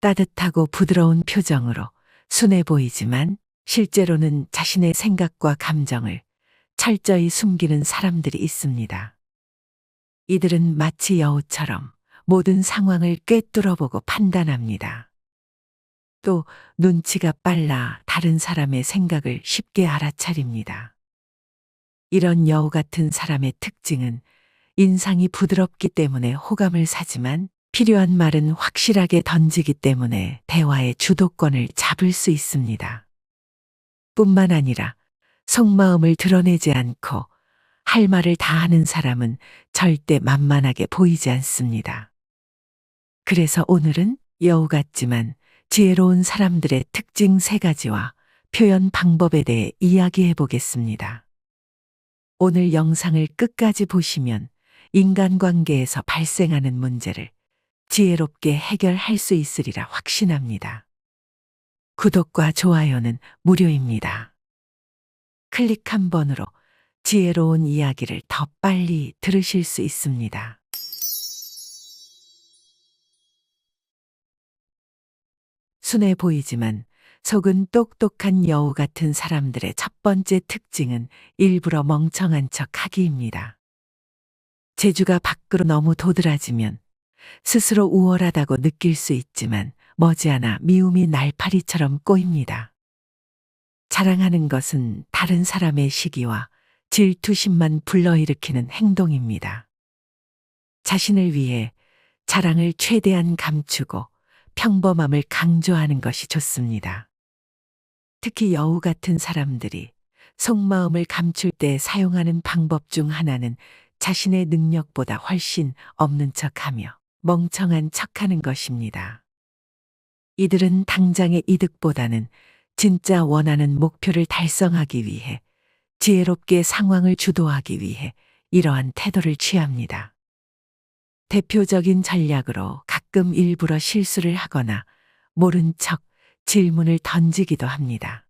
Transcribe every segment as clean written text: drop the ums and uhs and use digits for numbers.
따뜻하고 부드러운 표정으로 순해 보이지만 실제로는 자신의 생각과 감정을 철저히 숨기는 사람들이 있습니다. 이들은 마치 여우처럼 모든 상황을 꿰뚫어보고 판단합니다. 또 눈치가 빨라 다른 사람의 생각을 쉽게 알아차립니다. 이런 여우 같은 사람의 특징은 인상이 부드럽기 때문에 호감을 사지만 필요한 말은 확실하게 던지기 때문에 대화의 주도권을 잡을 수 있습니다. 뿐만 아니라 속마음을 드러내지 않고 할 말을 다 하는 사람은 절대 만만하게 보이지 않습니다. 그래서 오늘은 여우 같지만 지혜로운 사람들의 특징 3가지와 표현 방법에 대해 이야기해 보겠습니다. 오늘 영상을 끝까지 보시면 인간관계에서 발생하는 문제를 지혜롭게 해결할 수 있으리라 확신합니다. 구독과 좋아요는 무료입니다. 클릭 한 번으로 지혜로운 이야기를 더 빨리 들으실 수 있습니다. 순해 보이지만 속은 똑똑한 여우 같은 사람들의 첫 번째 특징은 일부러 멍청한 척 하기입니다. 재주가 밖으로 너무 도드라지면 스스로 우월하다고 느낄 수 있지만 머지않아 미움이 날파리처럼 꼬입니다. 자랑하는 것은 다른 사람의 시기와 질투심만 불러일으키는 행동입니다. 자신을 위해 자랑을 최대한 감추고 평범함을 강조하는 것이 좋습니다. 특히 여우 같은 사람들이 속마음을 감출 때 사용하는 방법 중 하나는 자신의 능력보다 훨씬 없는 척하며 멍청한 척하는 것입니다. 이들은 당장의 이득보다는 진짜 원하는 목표를 달성하기 위해 지혜롭게 상황을 주도하기 위해 이러한 태도를 취합니다. 대표적인 전략으로 가끔 일부러 실수를 하거나 모른 척 질문을 던지기도 합니다.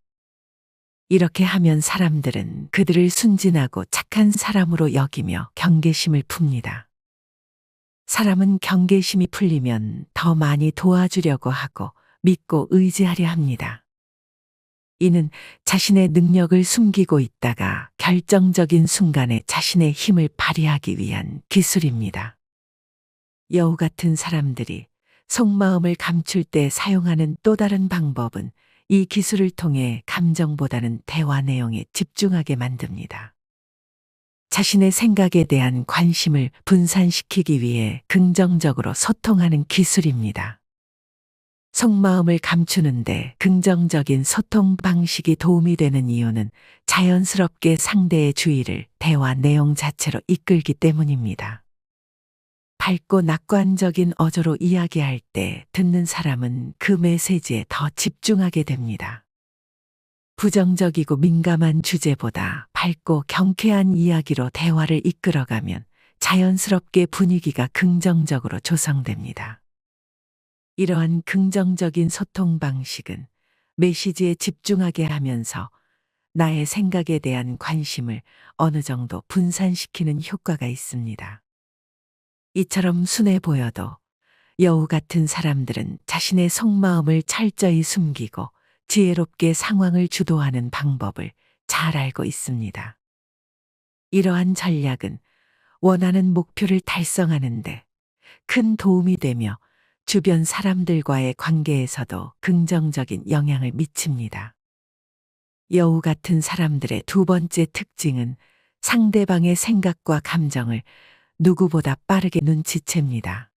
이렇게 하면 사람들은 그들을 순진하고 착한 사람으로 여기며 경계심을 풉니다. 사람은 경계심이 풀리면 더 많이 도와주려고 하고 믿고 의지하려 합니다. 이는 자신의 능력을 숨기고 있다가 결정적인 순간에 자신의 힘을 발휘하기 위한 기술입니다. 여우 같은 사람들이 속마음을 감출 때 사용하는 또 다른 방법은 이 기술을 통해 감정보다는 대화 내용에 집중하게 만듭니다. 자신의 생각에 대한 관심을 분산시키기 위해 긍정적으로 소통하는 기술입니다. 속마음을 감추는데 긍정적인 소통 방식이 도움이 되는 이유는 자연스럽게 상대의 주의를 대화 내용 자체로 이끌기 때문입니다. 밝고 낙관적인 어조로 이야기할 때 듣는 사람은 그 메시지에 더 집중하게 됩니다. 부정적이고 민감한 주제보다 밝고 경쾌한 이야기로 대화를 이끌어가면 자연스럽게 분위기가 긍정적으로 조성됩니다. 이러한 긍정적인 소통 방식은 메시지에 집중하게 하면서 나의 생각에 대한 관심을 어느 정도 분산시키는 효과가 있습니다. 이처럼 순해 보여도 여우 같은 사람들은 자신의 속마음을 철저히 숨기고 지혜롭게 상황을 주도하는 방법을 잘 알고 있습니다. 이러한 전략은 원하는 목표를 달성하는데 큰 도움이 되며 주변 사람들과의 관계에서도 긍정적인 영향을 미칩니다. 여우 같은 사람들의 두 번째 특징은 상대방의 생각과 감정을 누구보다 빠르게 눈치챕니다.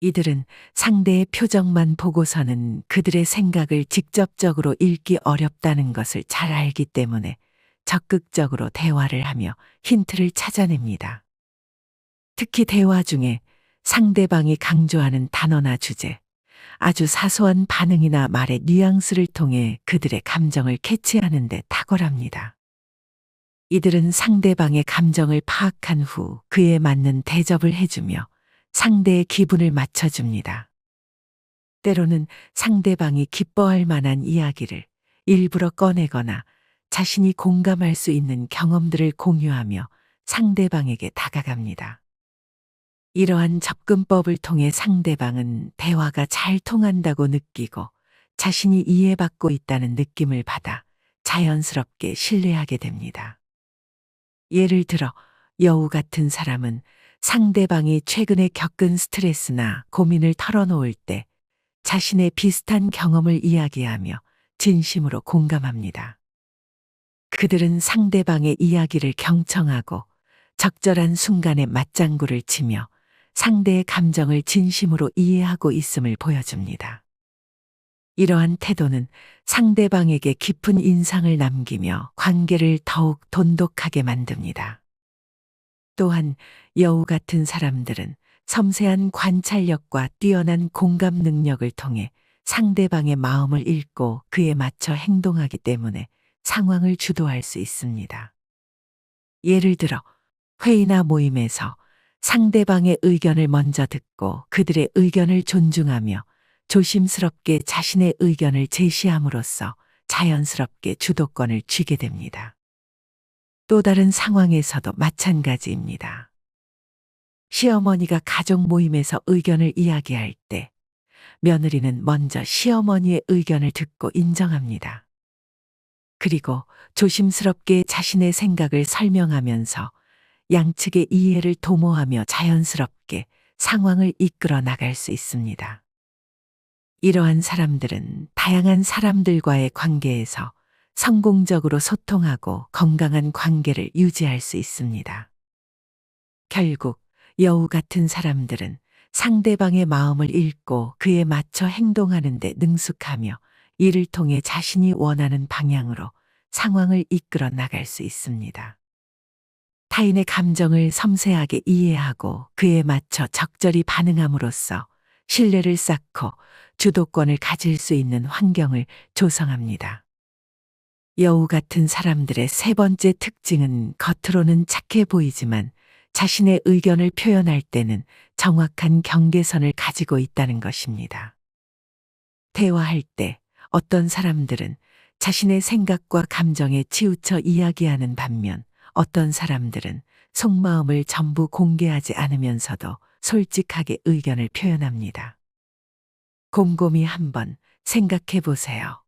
이들은 상대의 표정만 보고서는 그들의 생각을 직접적으로 읽기 어렵다는 것을 잘 알기 때문에 적극적으로 대화를 하며 힌트를 찾아냅니다. 특히 대화 중에 상대방이 강조하는 단어나 주제, 아주 사소한 반응이나 말의 뉘앙스를 통해 그들의 감정을 캐치하는 데 탁월합니다. 이들은 상대방의 감정을 파악한 후 그에 맞는 대접을 해주며 상대의 기분을 맞춰줍니다. 때로는 상대방이 기뻐할 만한 이야기를 일부러 꺼내거나 자신이 공감할 수 있는 경험들을 공유하며 상대방에게 다가갑니다. 이러한 접근법을 통해 상대방은 대화가 잘 통한다고 느끼고 자신이 이해받고 있다는 느낌을 받아 자연스럽게 신뢰하게 됩니다. 예를 들어 여우 같은 사람은 상대방이 최근에 겪은 스트레스나 고민을 털어놓을 때 자신의 비슷한 경험을 이야기하며 진심으로 공감합니다. 그들은 상대방의 이야기를 경청하고 적절한 순간에 맞장구를 치며 상대의 감정을 진심으로 이해하고 있음을 보여줍니다. 이러한 태도는 상대방에게 깊은 인상을 남기며 관계를 더욱 돈독하게 만듭니다. 또한 여우 같은 사람들은 섬세한 관찰력과 뛰어난 공감 능력을 통해 상대방의 마음을 읽고 그에 맞춰 행동하기 때문에 상황을 주도할 수 있습니다. 예를 들어 회의나 모임에서 상대방의 의견을 먼저 듣고 그들의 의견을 존중하며 조심스럽게 자신의 의견을 제시함으로써 자연스럽게 주도권을 쥐게 됩니다. 또 다른 상황에서도 마찬가지입니다. 시어머니가 가족 모임에서 의견을 이야기할 때 며느리는 먼저 시어머니의 의견을 듣고 인정합니다. 그리고 조심스럽게 자신의 생각을 설명하면서 양측의 이해를 도모하며 자연스럽게 상황을 이끌어 나갈 수 있습니다. 이러한 사람들은 다양한 사람들과의 관계에서 성공적으로 소통하고 건강한 관계를 유지할 수 있습니다. 결국 여우 같은 사람들은 상대방의 마음을 읽고 그에 맞춰 행동하는 데 능숙하며 이를 통해 자신이 원하는 방향으로 상황을 이끌어 나갈 수 있습니다. 타인의 감정을 섬세하게 이해하고 그에 맞춰 적절히 반응함으로써 신뢰를 쌓고 주도권을 가질 수 있는 환경을 조성합니다. 여우 같은 사람들의 세 번째 특징은 겉으로는 착해 보이지만 자신의 의견을 표현할 때는 정확한 경계선을 가지고 있다는 것입니다. 대화할 때 어떤 사람들은 자신의 생각과 감정에 치우쳐 이야기하는 반면 어떤 사람들은 속마음을 전부 공개하지 않으면서도 솔직하게 의견을 표현합니다. 곰곰이 한번 생각해 보세요.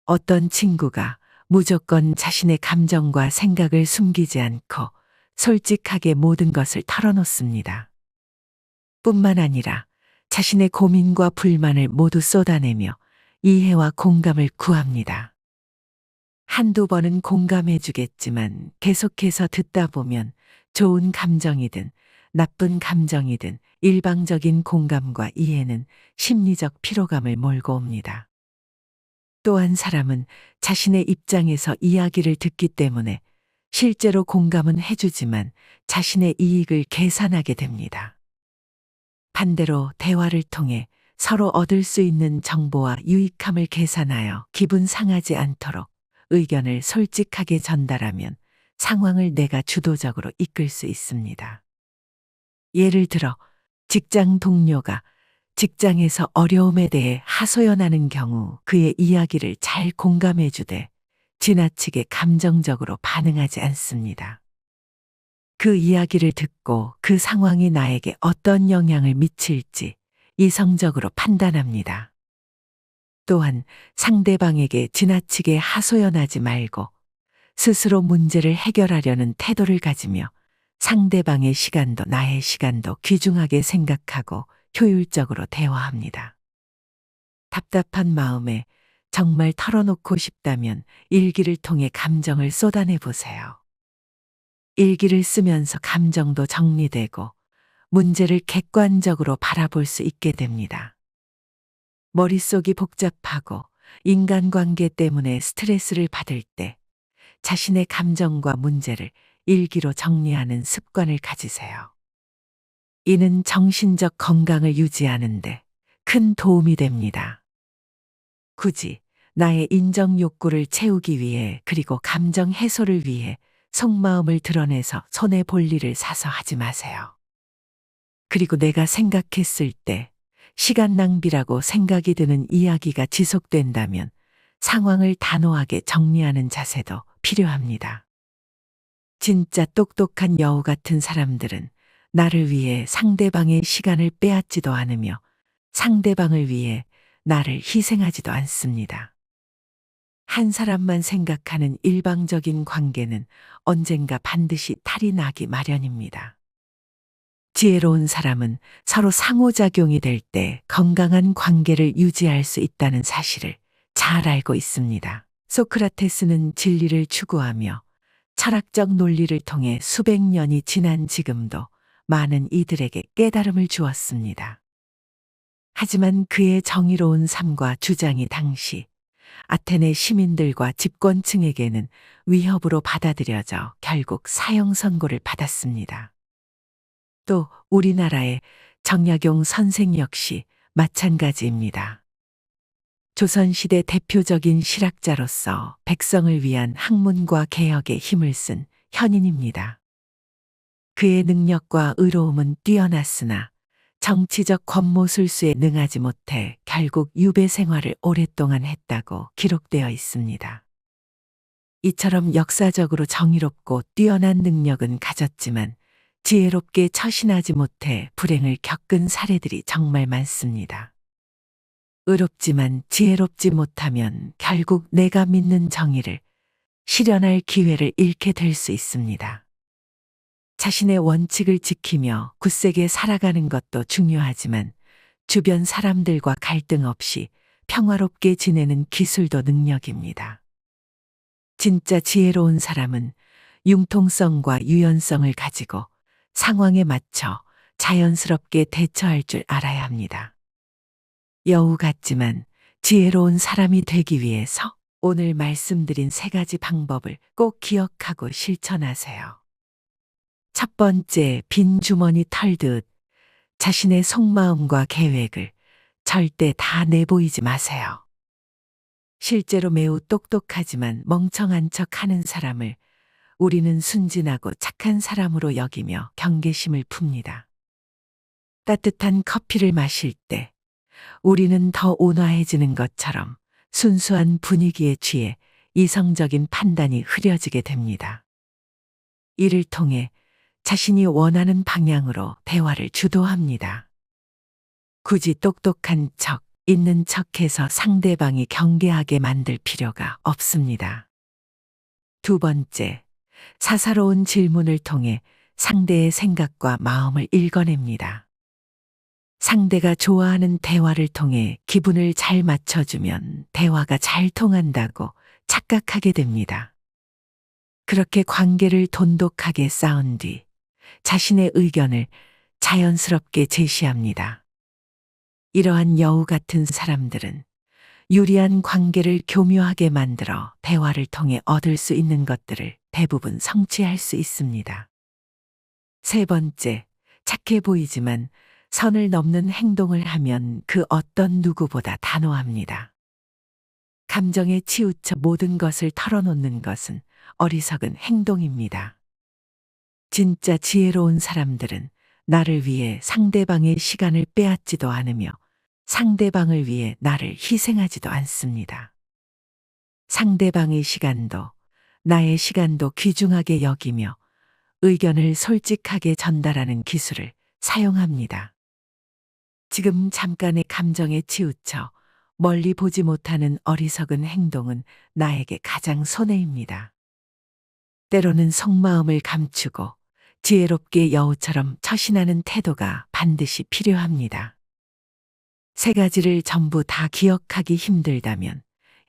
어떤 친구가 무조건 자신의 감정과 생각을 숨기지 않고 솔직하게 모든 것을 털어놓습니다. 뿐만 아니라 자신의 고민과 불만을 모두 쏟아내며 이해와 공감을 구합니다. 한두 번은 공감해 주겠지만 계속해서 듣다 보면 좋은 감정이든 나쁜 감정이든 일방적인 공감과 이해는 심리적 피로감을 몰고 옵니다. 또 한 사람은 자신의 입장에서 이야기를 듣기 때문에 실제로 공감은 해주지만 자신의 이익을 계산하게 됩니다. 반대로 대화를 통해 서로 얻을 수 있는 정보와 유익함을 계산하여 기분 상하지 않도록 의견을 솔직하게 전달하면 상황을 내가 주도적으로 이끌 수 있습니다. 예를 들어 직장 동료가 직장에서 어려움에 대해 하소연하는 경우 그의 이야기를 잘 공감해 주되 지나치게 감정적으로 반응하지 않습니다. 그 이야기를 듣고 그 상황이 나에게 어떤 영향을 미칠지 이성적으로 판단합니다. 또한 상대방에게 지나치게 하소연하지 말고 스스로 문제를 해결하려는 태도를 가지며 상대방의 시간도 나의 시간도 귀중하게 생각하고 효율적으로 대화합니다. 답답한 마음에 정말 털어놓고 싶다면 일기를 통해 감정을 쏟아내 보세요. 일기를 쓰면서 감정도 정리되고 문제를 객관적으로 바라볼 수 있게 됩니다. 머릿속이 복잡하고 인간관계 때문에 스트레스를 받을 때 자신의 감정과 문제를 일기로 정리하는 습관을 가지세요. 이는 정신적 건강을 유지하는 데 큰 도움이 됩니다. 굳이 나의 인정 욕구를 채우기 위해 그리고 감정 해소를 위해 속마음을 드러내서 손해 볼 일을 사서 하지 마세요. 그리고 내가 생각했을 때 시간 낭비라고 생각이 드는 이야기가 지속된다면 상황을 단호하게 정리하는 자세도 필요합니다. 진짜 똑똑한 여우 같은 사람들은 나를 위해 상대방의 시간을 빼앗지도 않으며 상대방을 위해 나를 희생하지도 않습니다. 한 사람만 생각하는 일방적인 관계는 언젠가 반드시 탈이 나기 마련입니다. 지혜로운 사람은 서로 상호작용이 될 때 건강한 관계를 유지할 수 있다는 사실을 잘 알고 있습니다. 소크라테스는 진리를 추구하며 철학적 논리를 통해 수백 년이 지난 지금도 많은 이들에게 깨달음을 주었습니다. 하지만 그의 정의로운 삶과 주장이 당시 아테네 시민들과 집권층에게는 위협으로 받아들여져 결국 사형 선고를 받았습니다. 또 우리나라의 정약용 선생 역시 마찬가지입니다. 조선시대 대표적인 실학자로서 백성을 위한 학문과 개혁에 힘을 쓴 현인입니다. 그의 능력과 의로움은 뛰어났으나 정치적 권모술수에 능하지 못해 결국 유배 생활을 오랫동안 했다고 기록되어 있습니다. 이처럼 역사적으로 정의롭고 뛰어난 능력은 가졌지만 지혜롭게 처신하지 못해 불행을 겪은 사례들이 정말 많습니다. 의롭지만 지혜롭지 못하면 결국 내가 믿는 정의를 실현할 기회를 잃게 될 수 있습니다. 자신의 원칙을 지키며 굳세게 살아가는 것도 중요하지만 주변 사람들과 갈등 없이 평화롭게 지내는 기술도 능력입니다. 진짜 지혜로운 사람은 융통성과 유연성을 가지고 상황에 맞춰 자연스럽게 대처할 줄 알아야 합니다. 여우 같지만 지혜로운 사람이 되기 위해서 오늘 말씀드린 3가지 방법을 꼭 기억하고 실천하세요. 첫 번째, 빈 주머니 털듯 자신의 속마음과 계획을 절대 다 내보이지 마세요. 실제로 매우 똑똑하지만 멍청한 척 하는 사람을 우리는 순진하고 착한 사람으로 여기며 경계심을 풉니다. 따뜻한 커피를 마실 때 우리는 더 온화해지는 것처럼 순수한 분위기에 취해 이성적인 판단이 흐려지게 됩니다. 이를 통해 자신이 원하는 방향으로 대화를 주도합니다. 굳이 똑똑한 척, 있는 척해서 상대방이 경계하게 만들 필요가 없습니다. 두 번째, 사사로운 질문을 통해 상대의 생각과 마음을 읽어냅니다. 상대가 좋아하는 대화를 통해 기분을 잘 맞춰주면 대화가 잘 통한다고 착각하게 됩니다. 그렇게 관계를 돈독하게 쌓은 뒤 자신의 의견을 자연스럽게 제시합니다. 이러한 여우 같은 사람들은 유리한 관계를 교묘하게 만들어 대화를 통해 얻을 수 있는 것들을 대부분 성취할 수 있습니다. 세 번째, 착해 보이지만 선을 넘는 행동을 하면 그 어떤 누구보다 단호합니다. 감정에 치우쳐 모든 것을 털어놓는 것은 어리석은 행동입니다. 진짜 지혜로운 사람들은 나를 위해 상대방의 시간을 빼앗지도 않으며 상대방을 위해 나를 희생하지도 않습니다. 상대방의 시간도 나의 시간도 귀중하게 여기며 의견을 솔직하게 전달하는 기술을 사용합니다. 지금 잠깐의 감정에 치우쳐 멀리 보지 못하는 어리석은 행동은 나에게 가장 손해입니다. 때로는 속마음을 감추고 지혜롭게 여우처럼 처신하는 태도가 반드시 필요합니다. 3가지를 전부 다 기억하기 힘들다면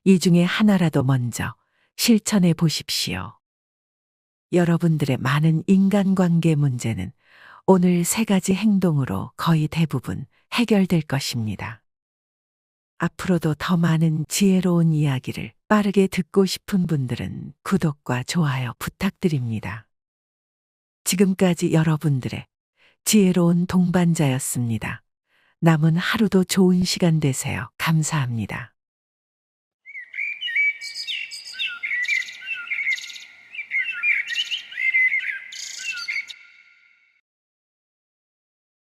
이 중에 하나라도 먼저 실천해 보십시오. 여러분들의 많은 인간관계 문제는 오늘 3가지 행동으로 거의 대부분 해결될 것입니다. 앞으로도 더 많은 지혜로운 이야기를 빠르게 듣고 싶은 분들은 구독과 좋아요 부탁드립니다. 지금까지 여러분들의 지혜로운 동반자였습니다. 남은 하루도 좋은 시간 되세요. 감사합니다.